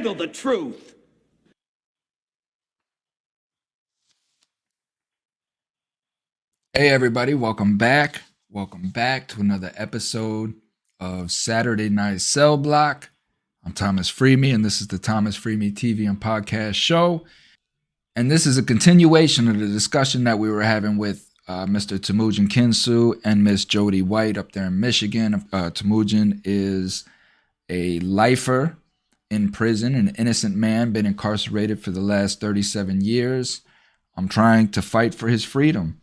handle the truth. Hey everybody, welcome back. Welcome back to another episode of Saturday Night Cell Block. I'm Thomas Freeme, and this is the Thomas Freeme TV and podcast show. And this is a continuation of the discussion that we were having with Mr. Temujin Kensu and Miss Jody White up there in Michigan. Temujin is a lifer in prison, an innocent man, been incarcerated for the last 37 years. I'm trying to fight for his freedom.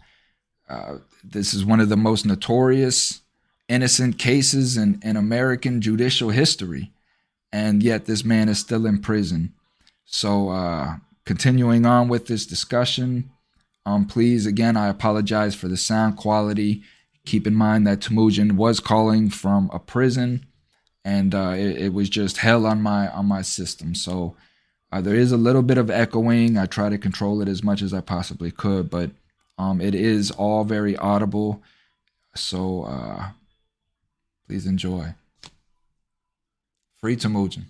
This is one of the most notorious innocent cases in American judicial history. And yet this man is still in prison. So continuing on with this discussion, please, again, I apologize for the sound quality. Keep in mind that Temujin was calling from a prison, and it was just hell on my system. So there is a little bit of echoing. I try to control it as much as I possibly could, but it is all very audible. So please enjoy. Free Temujin.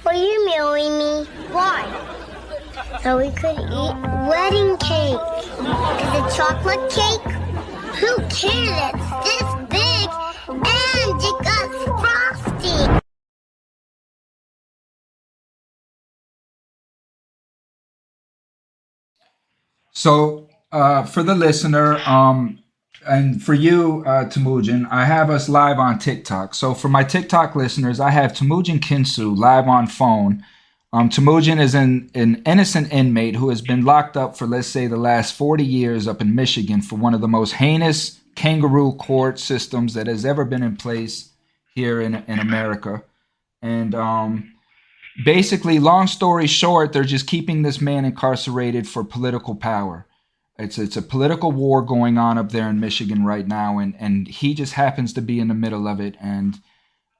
Are you marrying me? Why? So we could eat wedding cake. Is it chocolate cake? Who cares? It's this big and it got frosty. So for the listener, and for you, Temujin, I have us live on TikTok. So for my TikTok listeners, I have Temujin Kensu live on phone. Temujin is an innocent inmate who has been locked up for, let's say, the last 40 years up in Michigan for one of the most heinous kangaroo court systems that has ever been in place here in America. And basically, long story short, they're just keeping this man incarcerated for political power. It's a political war going on up there in Michigan right now, and he just happens to be in the middle of it. And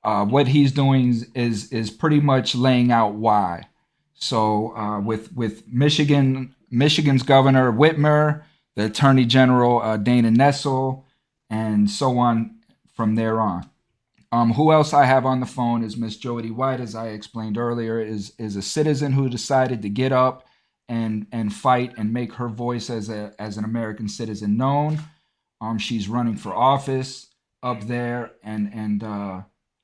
what he's doing is pretty much laying out why. So with Michigan's Governor Whitmer, the Attorney General Dana Nessel, and so on from there on. Who else I have on the phone is Miss Jody White, as I explained earlier, is a citizen who decided to get up and fight and make her voice as an American citizen known. She's running for office up there, and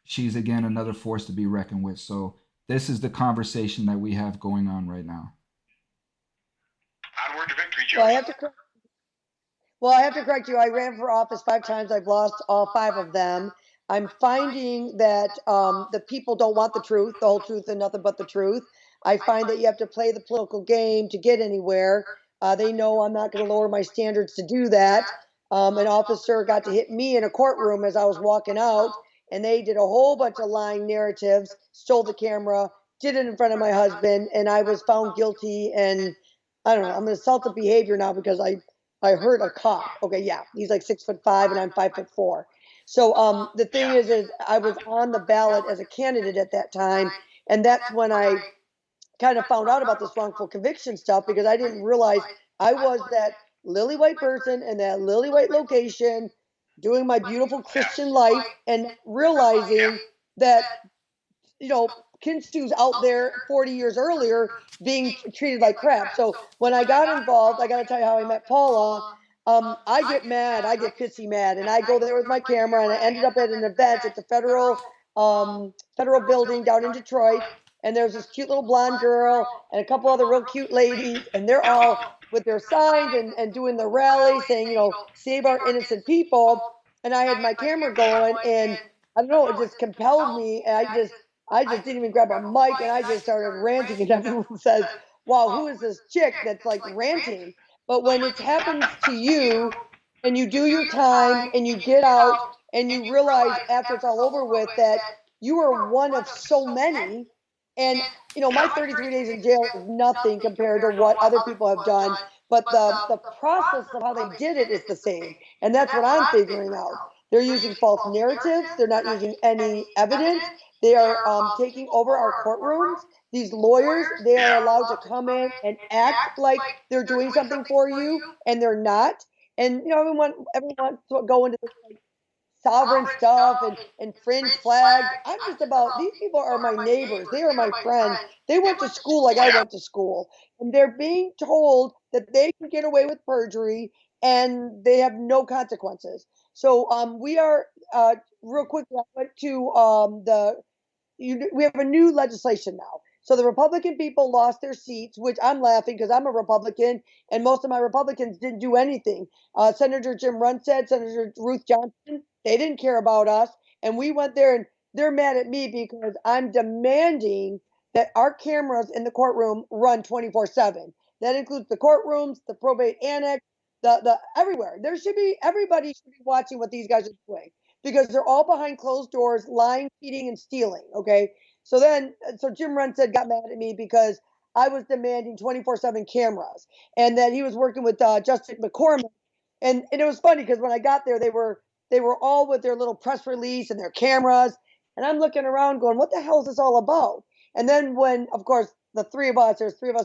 she's again another force to be reckoned with. So this is the conversation that we have going on right now. Onward to victory, Well, I Jody. have to correct you. I ran for office 5 times. I've lost all 5 of them. I'm finding that the people don't want the truth, the whole truth and nothing but the truth. I find that you have to play the political game to get anywhere. They know I'm not going to lower my standards to do that. An officer got to hit me in a courtroom as I was walking out, and they did a whole bunch of lying narratives, stole the camera, did it in front of my husband, and I was found guilty. And I don't know, I'm an assaultive behavior now because I hurt a cop. Okay, yeah, he's like 6'5" and I'm 5'4". So the thing is I was on the ballot as a candidate at that time, and that's when I kind of found out about this wrongful conviction stuff, because I didn't realize I was that lily white person in that lily white location doing my beautiful Christian life, and realizing that, Kinsu's out there 40 years earlier being treated like crap. So when I got involved, I got to tell you how I met Paula. I get mad, I get pissy mad, and I go there with my camera, and I ended up at an event at the federal building down in Detroit. And there's this cute little blonde girl and a couple other real cute ladies, and they're all with their signs and doing the rally saying, save our innocent people. And I had my camera going, and I don't know, it just compelled me. And I just didn't even grab a mic, and I just started ranting. And everyone says, wow, who is this chick that's like ranting? But when it happens to you and you do your time and you get out and you realize after it's all over with that you are one of so many. And, my 33 days in jail is nothing compared to what other people have done. But the process of how they did it is the same. And that's what I'm figuring out. They're using false narratives. They're not using any evidence. They are taking over our courtrooms. These lawyers, they are allowed to come in and act like they're doing something for you, and they're not. And everyone to go into this sovereign stuff and fringe flags. I'm just about, these people are my neighbors. They are my friends. They went to school like I went to school. And they're being told that they can get away with perjury and they have no consequences. So we are, real quickly, I went to we have a new legislation now. So the Republican people lost their seats, which I'm laughing because I'm a Republican and most of my Republicans didn't do anything. Senator Jim Runstead, Senator Ruth Johnson, they didn't care about us. And we went there and they're mad at me because I'm demanding that our cameras in the courtroom run 24/7. That includes the courtrooms, the probate annex, the everywhere. There should be, everybody should be watching what these guys are doing because they're all behind closed doors, lying, cheating, and stealing. Okay. So Jim Runstead got mad at me because I was demanding 24/7 cameras and that he was working with Justice McCormick. And it was funny because when I got there, they were all with their little press release and their cameras. And I'm looking around going, what the hell is this all about? And then when, of course, there's three of us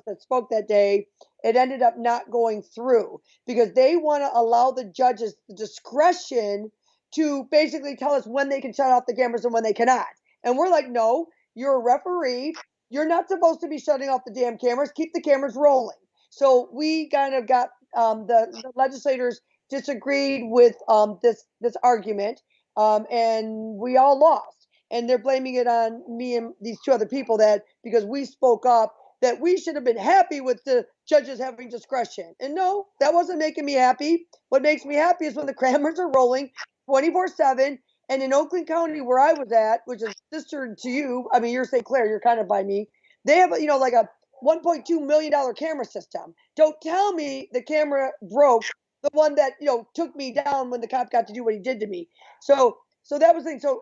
that spoke that day, it ended up not going through because they want to allow the judges the discretion to basically tell us when they can shut off the cameras and when they cannot. And we're like, no, you're a referee. You're not supposed to be shutting off the damn cameras. Keep the cameras rolling. So we kind of got the legislators disagreed with this argument, and we all lost. And they're blaming it on me and these two other people that because we spoke up that we should have been happy with the judges having discretion. And no, that wasn't making me happy. What makes me happy is when the cameras are rolling 24/7. And in Oakland County, where I was at, which is sister to you, I mean, you're St. Clair, you're kind of by me. They have, like a $1.2 million camera system. Don't tell me the camera broke, the one that took me down when the cop got to do what he did to me. So that was the thing. So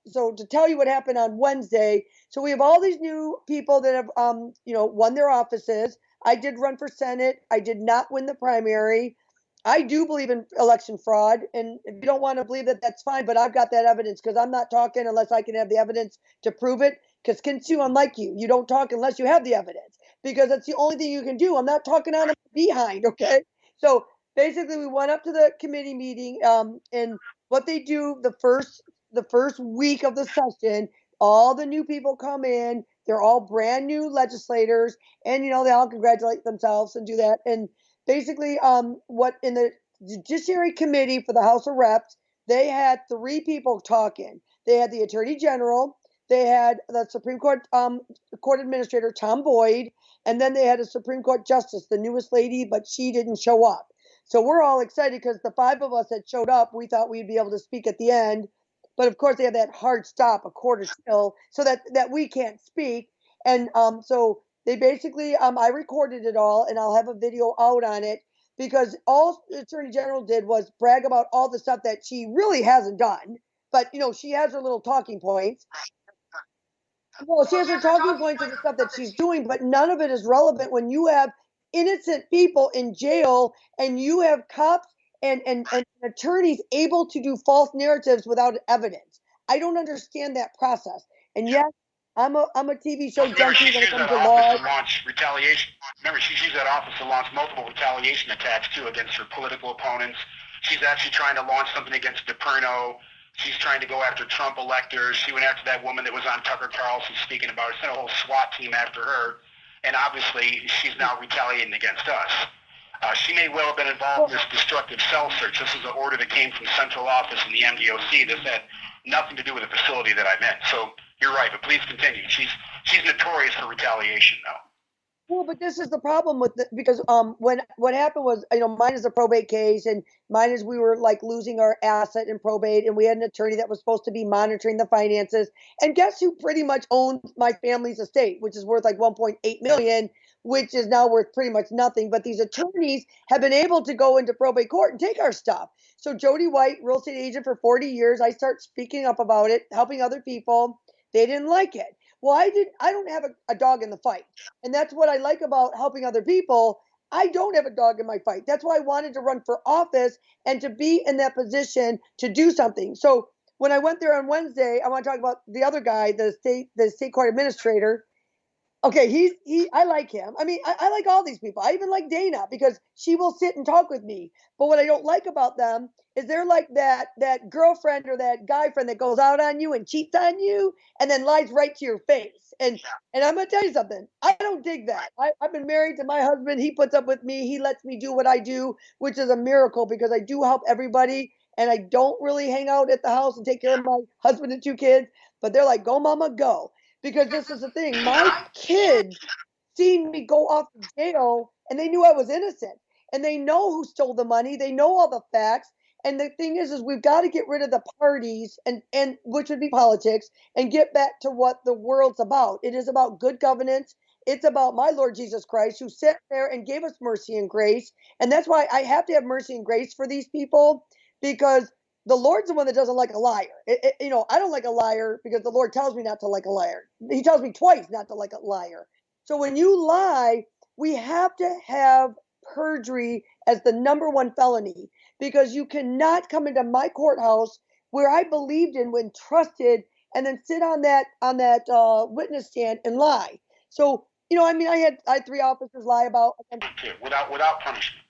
so to tell you what happened on Wednesday, so we have all these new people that have won their offices. I did run for Senate. I did not win the primary. I do believe in election fraud, and if you don't want to believe that, that's fine. But I've got that evidence because I'm not talking unless I can have the evidence to prove it. Because Kensu, unlike you don't talk unless you have the evidence because that's the only thing you can do. I'm not talking on a behind, okay? So basically, we went up to the committee meeting, and what they do the first week of the session, all the new people come in. They're all brand new legislators, and they all congratulate themselves and do that. And basically, what in the Judiciary Committee for the House of Reps, they had three people talking. They had the Attorney General, they had the Supreme Court Court Administrator Tom Boyd, and then they had a Supreme Court Justice, the newest lady, but she didn't show up. So we're all excited because the five of us that showed up, we thought we'd be able to speak at the end. But of course, they have that hard stop, a quarter till, so that we can't speak. And so they basically, I recorded it all, and I'll have a video out on it because all the Attorney General did was brag about all the stuff that she really hasn't done. But she has her little talking points. Well, she has her talking points of the stuff that she's doing, but none of it is relevant when you have innocent people in jail and you have cops and attorneys able to do false narratives without evidence. I don't understand that process. And yes, I'm a TV show junkie when it comes to law. To launch retaliation. Remember, she's used that office to launch multiple retaliation attacks too against her political opponents. She's actually trying to launch something against DePerno. She's trying to go after Trump electors. She went after that woman that was on Tucker Carlson speaking about her. Sent a whole SWAT team after her. And obviously, she's now retaliating against us. She may well have been involved in this destructive cell search. This is an order that came from central office in the MDOC. This had nothing to do with the facility that I'm in. So you're right, but please continue. She's notorious for retaliation, though. Well, but this is the problem with because what happened was mine is a probate case and mine is we were like losing our asset in probate and we had an attorney that was supposed to be monitoring the finances and guess who pretty much owns my family's estate, which is worth like 1.8 million, which is now worth pretty much nothing. But these attorneys have been able to go into probate court and take our stuff. So Jody White, real estate agent for 40 years, I start speaking up about it, helping other people. They didn't like it. Well, I don't have a dog in the fight. And that's what I like about helping other people. I don't have a dog in my fight. That's why I wanted to run for office and to be in that position to do something. So when I went there on Wednesday, I want to talk about the other guy, the state court administrator. Okay, I like him. I mean, I like all these people. I even like Dana because she will sit and talk with me. But what I don't like about them is they're like that girlfriend or that guy friend that goes out on you and cheats on you and then lies right to your face. And I'm gonna tell you something. I don't dig that. I've been married to my husband. He puts up with me. He lets me do what I do, which is a miracle because I do help everybody and I don't really hang out at the house and take care of my husband and 2 kids. But they're like, go mama, go. Because this is the thing. My kids seen me go off to jail and they knew I was innocent. And they know who stole the money. They know all the facts. And the thing is we've got to get rid of the parties and which would be politics and get back to what the world's about. It is about good governance. It's about my Lord Jesus Christ who sat there and gave us mercy and grace. And that's why I have to have mercy and grace for these people because the Lord's the one that doesn't like a liar. I don't like a liar because the Lord tells me not to like a liar. He tells me twice not to like a liar. So when you lie, we have to have perjury as the number one felony because you cannot come into my courthouse where I believed in when trusted and then sit on that witness stand and lie. So I mean, I had 3 officers lie about without punishment.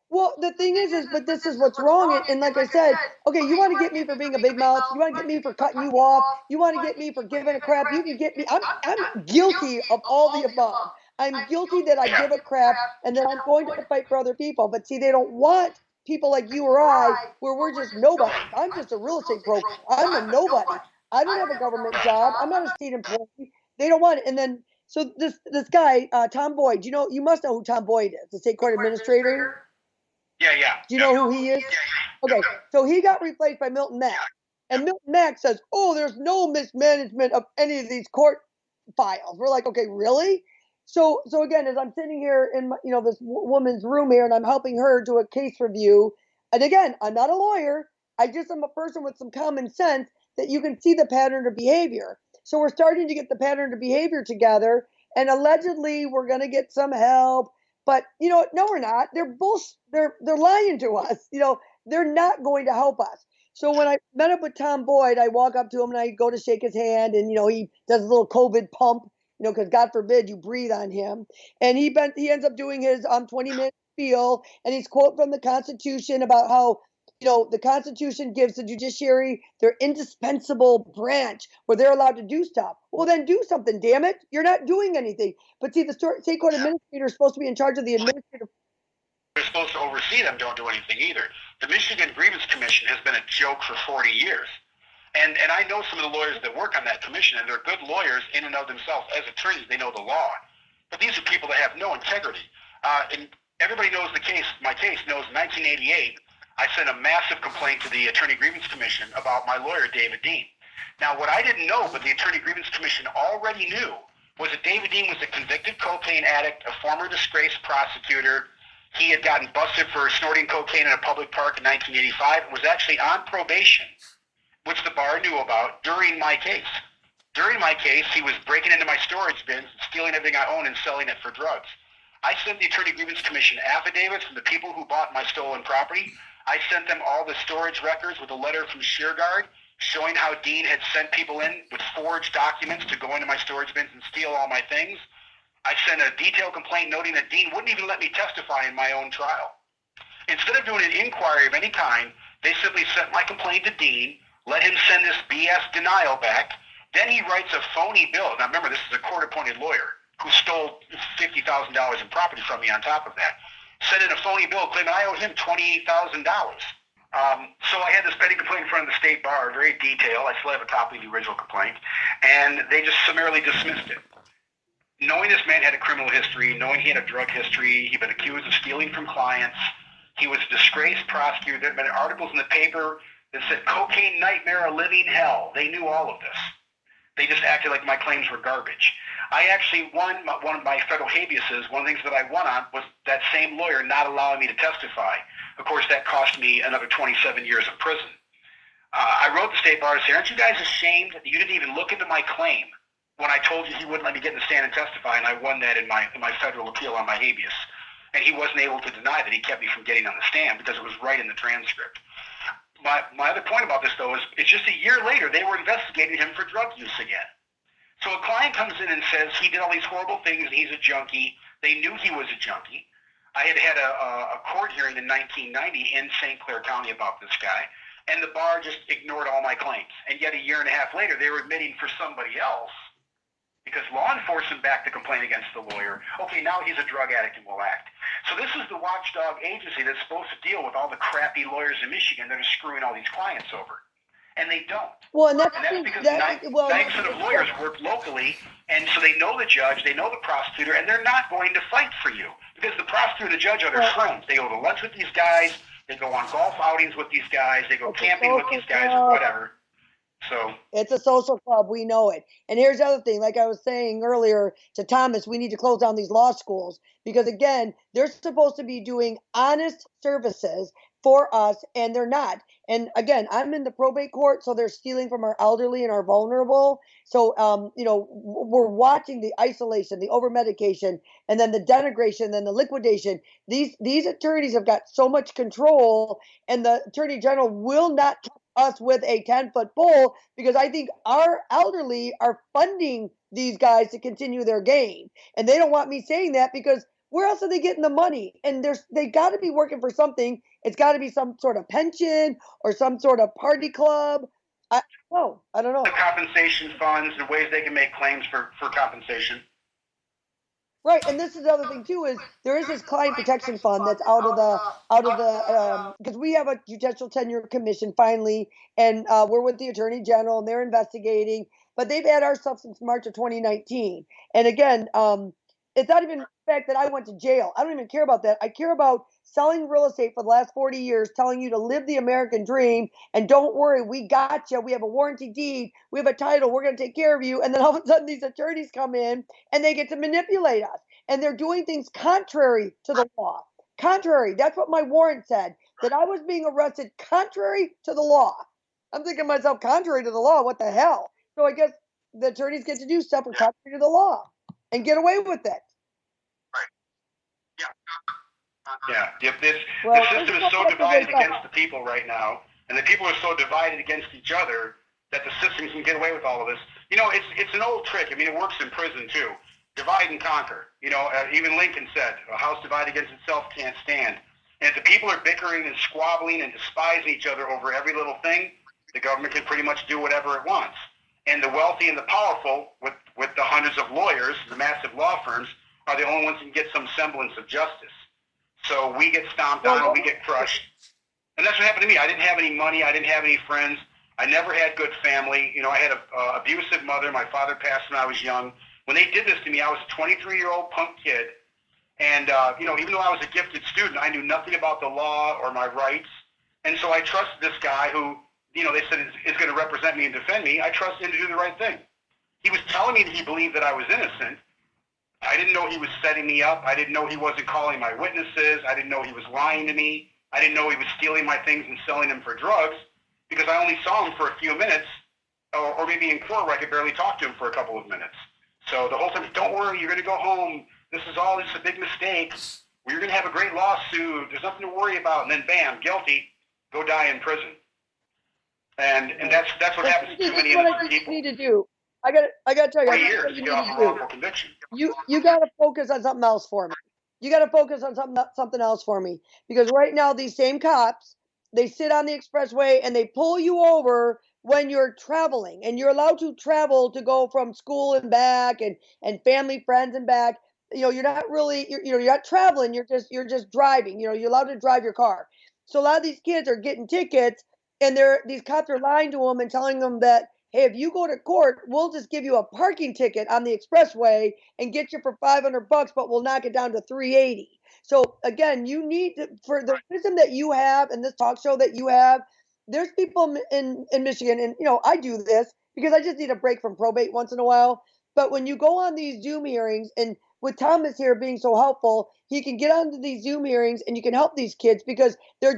Well, the thing is, but this is what's wrong. And like I said, okay, you want to get me for being a big mouth. You want to get me for cutting you off. You want to get me for giving a crap. You can get me. I'm guilty of all the above. I'm guilty that I give a crap and that I'm going to fight for other people. But see, they don't want people like you or I where we're just nobody. I'm just a real estate broker. I'm a nobody. I don't have a government job. I'm not a state employee. They don't want it. And then, so this guy, Tom Boyd, you must know who Tom Boyd is, the state court administrator. Yeah. Do you know who he is? Yeah. Okay, so he got replaced by Milton Mack. And Milton Mack says, oh, there's no mismanagement of any of these court files. We're like, okay, really? So again, as I'm sitting here in this woman's room here and I'm helping her do a case review, and again, I'm not a lawyer. I just am a person with some common sense that you can see the pattern of behavior. So we're starting to get the pattern of behavior together, and allegedly we're going to get some help. But no, we're not. They're lying to us. They're not going to help us. So when I met up with Tom Boyd, I walk up to him and I go to shake his hand, and he does a little COVID pump, because God forbid you breathe on him. And he ends up doing his 20-minute spiel, and he's quoting from the Constitution about how the Constitution gives the judiciary their indispensable branch where they're allowed to do stuff. Well, then do something, damn it. You're not doing anything. But see, the state court administrator is supposed to be in charge of the administrative. They're supposed to oversee them, don't do anything either. The Michigan Grievance Commission has been a joke for 40 years. And I know some of the lawyers that work on that commission, and they're good lawyers in and of themselves. As attorneys, they know the law. But these are people that have no integrity. And everybody knows my case knows in 1988, I sent a massive complaint to the Attorney Grievance Commission about my lawyer, David Dean. Now, what I didn't know, but the Attorney Grievance Commission already knew, was that David Dean was a convicted cocaine addict, a former disgraced prosecutor. He had gotten busted for snorting cocaine in a public park in 1985 and was actually on probation, which the bar knew about during my case. During my case, he was breaking into my storage bins, stealing everything I own and selling it for drugs. I sent the Attorney Grievance Commission affidavits from the people who bought my stolen property. I sent them all the storage records with a letter from ShearGuard showing how Dean had sent people in with forged documents to go into my storage bins and steal all my things. I sent a detailed complaint noting that Dean wouldn't even let me testify in my own trial. Instead of doing an inquiry of any kind, they simply sent my complaint to Dean, let him send this BS denial back. Then he writes a phony bill. Now remember, this is a court-appointed lawyer who stole $50,000 in property from me on top of that. Sent in a phony bill claiming I owed him $28,000. So I had this petty complaint in front of the state bar, very detailed. I still have a copy of the original complaint. And they just summarily dismissed it. Knowing this man had a criminal history, knowing he had a drug history, he'd been accused of stealing from clients, he was a disgraced prosecutor. There had been articles in the paper that said, cocaine nightmare, a living hell. They knew all of this. They just acted like my claims were garbage. I actually won one of my federal habeases. One of the things that I won on was that same lawyer not allowing me to testify. Of course, that cost me another 27 years of prison. I wrote the state bar to say, aren't you guys ashamed that you didn't even look into my claim when I told you he wouldn't let me get in the stand and testify, and I won that in my federal appeal on my habeas. And he wasn't able to deny that he kept me from getting on the stand because it was right in the transcript. My other point about this, though, is it's just a year later they were investigating him for drug use again. So a client comes in and says he did all these horrible things and he's a junkie. They knew he was a junkie. I had a court hearing in 1990 in St. Clair County about this guy, and the bar just ignored all my claims. And yet a year and a half later, they were admitting for somebody else because law enforcement backed the complaint against the lawyer. Okay, now he's a drug addict and will act. So this is the watchdog agency that's supposed to deal with all the crappy lawyers in Michigan that are screwing all these clients over. And they don't. Well, and that's because 90% of lawyers work locally, and so they know the judge, they know the prosecutor, and they're not going to fight for you. Because the prosecutor and the judge are their friends. They go to lunch with these guys, they go on golf outings with these guys, they go camping with these guys or whatever. So it's a social club. We know it. And here's the other thing. Like I was saying earlier to Thomas, we need to close down these law schools because, again, they're supposed to be doing honest services for us, and they're not. And again, I'm in the probate court, so they're stealing from our elderly and our vulnerable. So, we're watching the isolation, the over-medication, and then the denigration, then the liquidation. These attorneys have got so much control, and the attorney general will not us with a 10-foot pole because I think our elderly are funding these guys to continue their game. And they don't want me saying that because where else are they getting the money? And they got to be working for something. It's got to be some sort of pension or some sort of party club. I don't know. The compensation funds and ways they can make claims for compensation. Right, and this is the other thing too is there is this client protection fund that's out of the because we have a judicial tenure commission finally, and we're with the attorney general and they're investigating, but they've had our stuff since March of 2019, and again, it's not even the fact that I went to jail. I don't even care about that. I care about selling real estate for the last 40 years, telling you to live the American dream, and don't worry, we got you. We have a warranty deed. We have a title. We're going to take care of you. And then all of a sudden, these attorneys come in, and they get to manipulate us. And they're doing things contrary to the law. Contrary. That's what my warrant said, that I was being arrested contrary to the law. I'm thinking to myself, contrary to the law, what the hell? So I guess the attorneys get to do stuff contrary to the law and get away with it. Yeah. The system is so divided against the people right now, and the people are so divided against each other that the system can get away with all of this. It's an old trick. I mean, it works in prison too. Divide and conquer. Even Lincoln said, a house divided against itself can't stand. And if the people are bickering and squabbling and despising each other over every little thing, the government can pretty much do whatever it wants. And the wealthy and the powerful, with the hundreds of lawyers, the massive law firms, are the only ones who can get some semblance of justice. So we get stomped on, we get crushed. And that's what happened to me. I didn't have any money. I didn't have any friends. I never had good family. I had an abusive mother. My father passed when I was young. When they did this to me, I was a 23-year-old punk kid. And, even though I was a gifted student, I knew nothing about the law or my rights. And so I trusted this guy who, they said is going to represent me and defend me. I trusted him to do the right thing. He was telling me that he believed that I was innocent. I didn't know he was setting me up. I didn't know he wasn't calling my witnesses. I didn't know he was lying to me. I didn't know he was stealing my things and selling them for drugs because I only saw him for a few minutes, or maybe in court where I could barely talk to him for a couple of minutes. So the whole time, don't worry, you're going to go home. This is a big mistake. You're going to have a great lawsuit. There's nothing to worry about. And then bam, guilty, go die in prison. And that's what happens to too many innocent people. Need to do. I got to tell you. 3 years to get off a wrongful conviction. You got to focus on something else for me. You got to focus on something else for me because right now these same cops, they sit on the expressway and they pull you over when you're traveling, and you're allowed to travel to go from school and back and family, friends and back. You're not really you're not traveling. You're just driving. You're allowed to drive your car. So a lot of these kids are getting tickets, and these cops are lying to them and telling them that, hey, if you go to court, we'll just give you a parking ticket on the expressway and get you for $500, but we'll knock it down to $380. So again, you need to, for the wisdom that you have and this talk show that you have, there's people in Michigan, and I do this because I just need a break from probate once in a while. But when you go on these Zoom hearings, and with Thomas here being so helpful, he can get onto these Zoom hearings and you can help these kids because they're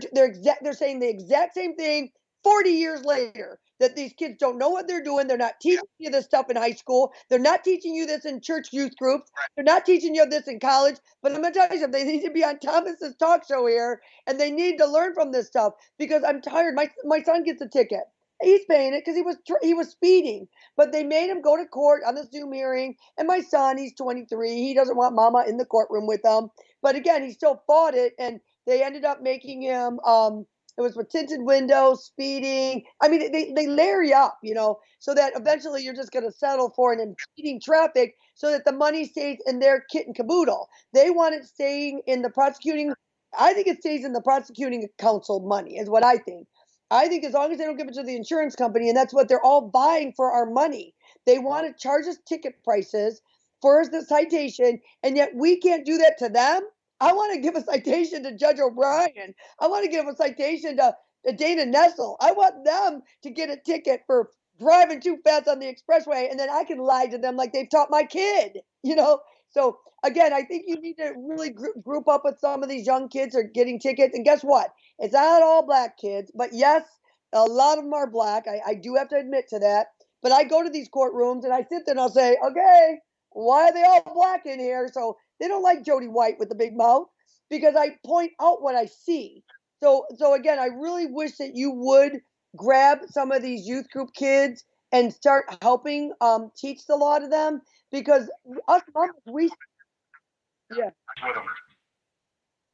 saying the exact same thing 40 years later, that these kids don't know what they're doing. They're not teaching you this stuff in high school. They're not teaching you this in church youth groups. They're not teaching you this in college. But I'm going to tell you something. They need to be on Thomas's talk show here, and they need to learn from this stuff because I'm tired. My son gets a ticket. He's paying it because he was speeding, but they made him go to court on the Zoom hearing. And my son, he's 23, he doesn't want mama in the courtroom with him. But again, he still fought it, and they ended up making him. It was with tinted windows, speeding. I mean, they layer you up, so that eventually you're just going to settle for an impeding traffic, so that the money stays in their kit and caboodle. They want it staying in the prosecuting. I think it stays in the prosecuting counsel money, is what I think. I think as long as they don't give it to the insurance company, and that's what they're all buying for our money, they want to charge us ticket prices for the citation, and yet we can't do that to them. I want to give a citation to Judge O'Brien. I want to give a citation to Dana Nessel. I want them to get a ticket for driving too fast on the expressway, and then I can lie to them like they've taught my kid, So again, I think you need to really group up with some of these young kids who are getting tickets. And guess what? It's not all black kids, but yes, a lot of them are black. I do have to admit to that. But I go to these courtrooms and I sit there and I'll say, okay, why are they all black in here? So they don't like Jody White with the big mouth, because I point out what I see. So again, I really wish that you would grab some of these youth group kids and start helping teach the law to them, because us moms, yeah.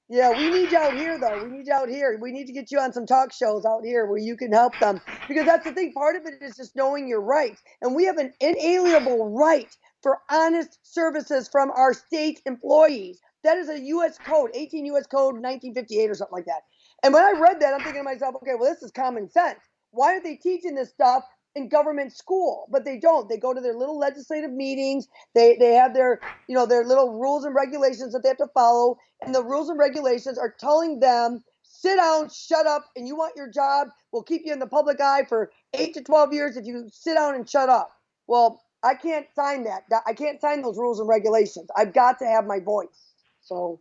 Yeah, we need you out here, though. We need you out here. We need to get you on some talk shows out here where you can help them. Because that's the thing. Part of it is just knowing your rights. And we have an inalienable right for honest services from our state employees. That is a U.S. code, 18 U.S. code 1958 or something like that. And when I read that, I'm thinking to myself, okay, well, this is common sense. Why aren't they teaching this stuff in government school? But they don't. They go to their little legislative meetings. They have their little rules and regulations that they have to follow. And the rules and regulations are telling them, sit down, shut up, and you want your job, we'll keep you in the public eye for 8 to 12 years if you sit down and shut up. Well, I can't sign that. I can't sign those rules and regulations. I've got to have my voice. So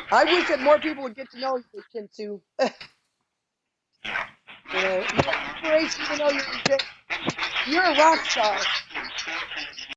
I wish that more people would get to know you, Kensu. You're an inspiration, you're a rock star.